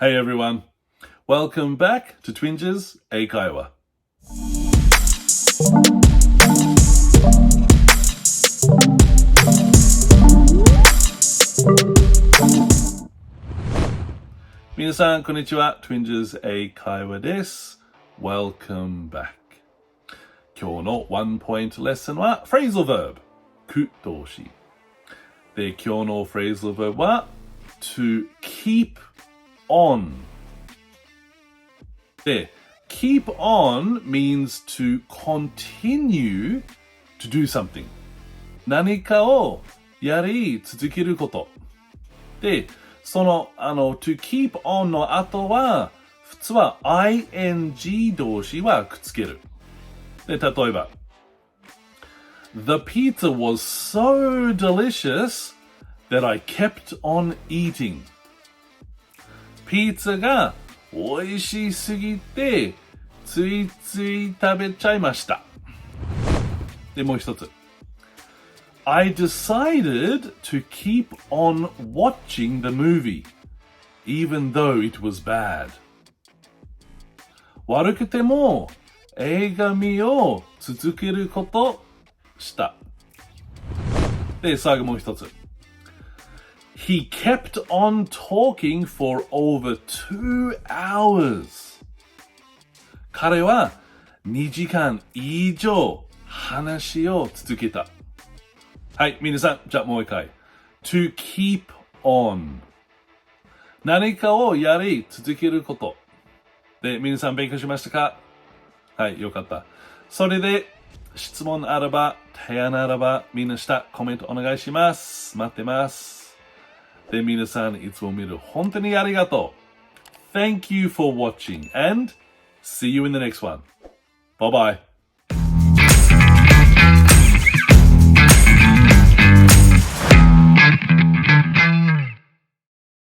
Hey everyone, welcome back to Twinges 英会話。皆さんこんにちは。Twinges 英会話です。Welcome back。今日のワンポイントレッスンは Phrasal Verb 句動詞で、今日の Phrasal Verb は to keep on で、keep on means to continue to do something 何かをやり続けることで、そのto keep on の後は普通は ing 動詞はくっつけるで、例えば The pizza was so delicious that I kept on eating ピザが美味しすぎてついつい食べちゃいましたで、もう一つ I decided to keep on watching the movie even though it was bad 悪くても映画見を続けることしたで、最後もう一つHe kept on talking for over 2 hours. 彼は2時間以上話を続けた。はい、皆さん、じゃあもう一回。To keep on. 何かをやり続けること。で、皆さん勉強しましたか？はい、よかった。それで、質問あれば、提案あれば、みんな下コメントお願いします。待ってます。で、皆さんいつも見る本当にありがとう。Thank you for watching and see you in the next one. Bye bye.